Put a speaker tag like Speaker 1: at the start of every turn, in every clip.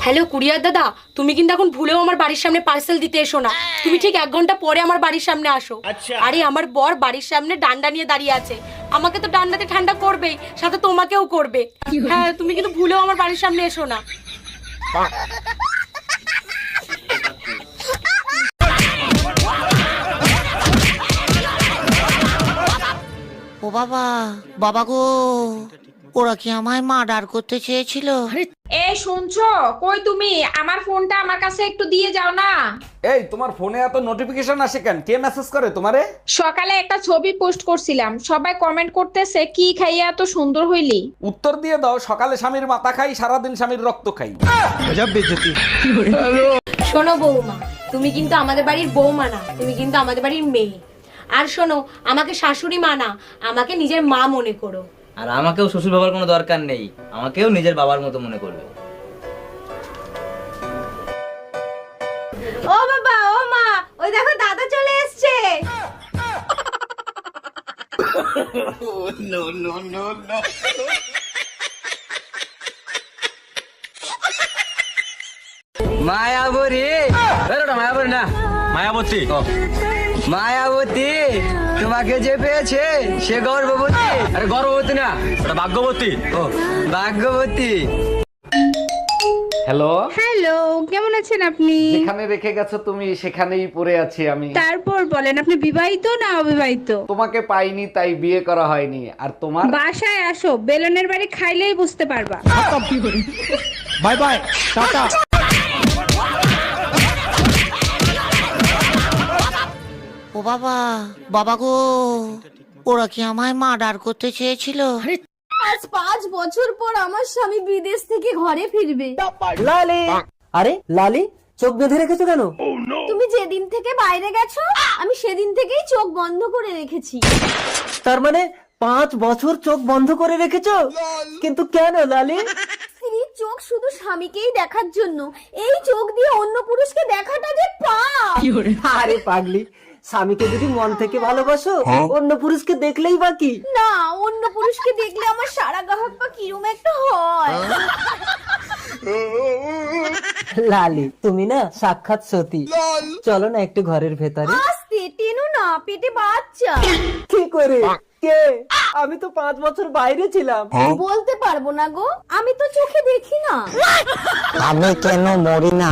Speaker 1: Hello courier দাদা, তুমি কিন্তু এখন ভুলেও আমার বাড়ির সামনে পার্সেল দিতে এসো না। তুমি ঠিক 1 ঘন্টা পরে আমার বাড়ির সামনে আসো। আরে আমার বর বাড়ির সামনে ডান্ডা নিয়ে দাঁড়িয়ে আছে, আমাকে তো ডান্ডাতে ঠান্ডা করবেই, সাথে তোমাকেও করবে। হ্যাঁ, তুমি কিন্তু ভুলেও আমার বাড়ির সামনে এসো না।
Speaker 2: ও বাবা, বাবা গো, ওরা কি আমায় মার্ডার করতে চেয়েছিল?
Speaker 3: এই শুনছো? কই তুমি? আমার ফোনটা আমার কাছে একটু দিয়ে যাও না।
Speaker 4: এই তোমার ফোনে এত নোটিফিকেশন আসে কেন? কে মেসেজ করে তোমারে?
Speaker 3: সকালে একটা ছবি পোস্ট করছিলাম, সবাই কমেন্ট করতেছে কি খাইয়া এত সুন্দর হইলি।
Speaker 4: উত্তর দিয়ে দাও, সকালে স্বামীর মাথা খাই, সারাদিন স্বামীর রক্ত খাই।
Speaker 1: শোনো বৌমা, তুমি কিন্তু আমাদের বাড়ির বৌমা না, তুমি কিন্তু আমাদের বাড়ির মেয়ে। আর শোনো, আমাকে শাশুড়ি মা না, আমাকে নিজের মা মনে করো।
Speaker 5: আর আমাকেও শ্বশুর বাবার কোনো দরকার নেই, আমাকেও নিজের বাবার মতো মনে করবে।
Speaker 1: ও বাবা, ও মা, ওই দেখো দাদা চলে এসেছে।
Speaker 5: মায়াবতী, মায়াবতী না, মায়াবতী, মায়াবতী তোমাকে যে পেয়েছে সে গর্ভবতী। আরে গর্ভবতী না, ওটা ভাগ্যবতী। ও ভাগ্যবতী।
Speaker 4: হ্যালো,
Speaker 6: হ্যালো, কেমন আছেন আপনি?
Speaker 4: যেখানে রেখে গেছো তুমি সেখানেই পড়ে আছি আমি।
Speaker 6: তারপর বলেন, আপনি বিবাহিত না অবিবাহিত?
Speaker 4: তোমাকে পাইনি তাই বিয়ে করা হয়নি। আর তোমার?
Speaker 6: বাসায় আসো, বেলনের বাড়ি খাইলেই বুঝতে পারবা।
Speaker 7: Bye bye, tata.
Speaker 2: ও বাবা, বাবা গো, ওরা কি আমায় মার্ডার করতে চেয়েছিল?
Speaker 8: আজ 5 বছর পর আমার স্বামী বিদেশ থেকে ঘরে ফিরবে।
Speaker 9: লালি, আরে লালি, চোখ বেঁধে রেখেছো কেন?
Speaker 8: তুমি যেদিন থেকে বাইরে গেছো আমি সেদিন থেকেই চোখ বন্ধ করে রেখেছি।
Speaker 9: তার মানে 5 বছর চোখ বন্ধ করে রেখেছো? কিন্তু কেন লালি?
Speaker 8: স্ত্রীর চোখ শুধু স্বামীকেই দেখার জন্য, এই চোখ দিয়ে অন্য পুরুষকে দেখাটা যে পাপ।
Speaker 9: আরে পাগলি, স্বামীকে যদি মন থেকে ভালোবাসো, অন্য পুরুষকে দেখলেই বাকি।
Speaker 8: না, অন্য পুরুষকে দেখলে আমার সারা গাহক পা কিরম একটা হয়।
Speaker 9: লালি, তুমি না সাক্ষাৎ সতী। চলো না একটু ঘরের ভেতরে।
Speaker 8: আস্তে টেনো না, পেটে বাচ্চা।
Speaker 9: কি করে? কে? আমি তো 5 বছর বাইরে ছিলাম।
Speaker 8: বলতে পারবো না গো, আমি তো চোখে দেখি না।
Speaker 2: আমি কেন মরি না?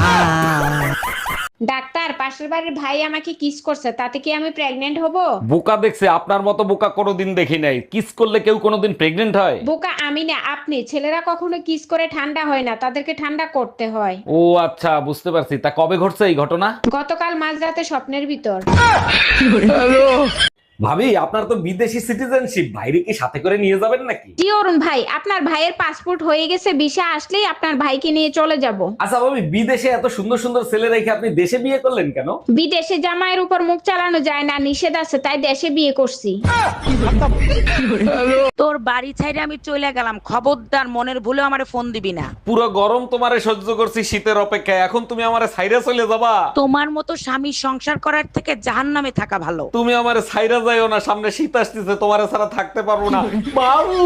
Speaker 3: ডাক্তার, পাশের বাড়ির ভাই আমাকে কিস করছে, তাতে কি আমি প্রেগনেন্ট হব?
Speaker 4: বোকা দেখছে, আপনার মতো বোকা কোনোদিন দেখি নাই। কিস করলে কেউ কোনোদিন প্রেগনেন্ট হয়?
Speaker 3: বোকা আমি না আপনি। ছেলেরা কখনো কিস করে ঠান্ডা হয় না, তাদেরকে ঠান্ডা করতে হয়।
Speaker 4: ও আচ্ছা, বুঝতে পারছি। তা কবে ঘটছে এই ঘটনা?
Speaker 3: গতকাল মাঝরাতে স্বপ্নের ভিতর।
Speaker 4: ভাবি, আপনার তো বিদেশি সিটিজেনশিপ, বাইরে কি সাথে করে নিয়ে যাবেন নাকি?
Speaker 3: জি অরুণ ভাই, আপনার ভাইয়ের পাসপোর্ট হয়ে গেছে, ভিসা আসলেই আপনার ভাইকে নিয়ে চলে যাব।
Speaker 4: আচ্ছা ভাবি, বিদেশে এত সুন্দর সুন্দর ছেলে রেখে আপনি দেশে বিয়ে করলেন কেন?
Speaker 3: বিদেশে জামাইয়ের উপর মুখ চালানো যায় না, নিষেধ আছে, তাই দেশে বিয়ে করছি।
Speaker 10: তোর বাড়ি ছাইরে আমি চলে গেলাম, খবরদার মনের ভুলে আমারে ফোন দিবি না।
Speaker 4: পুরো গরম তোমারে সহ্য করছি শীতের অপেক্ষায়, এখন তুমি আমারে ছাইরা চলে যাবা?
Speaker 10: তোমার মতো স্বামী সংসার করার থেকে জাহান্নামে থাকা ভালো।
Speaker 4: তুমি আমারে ছাইরা যাইও না, সামনে শীত আসতেছে, তোমারে ছাড়া থাকতে পারবো না। বাবু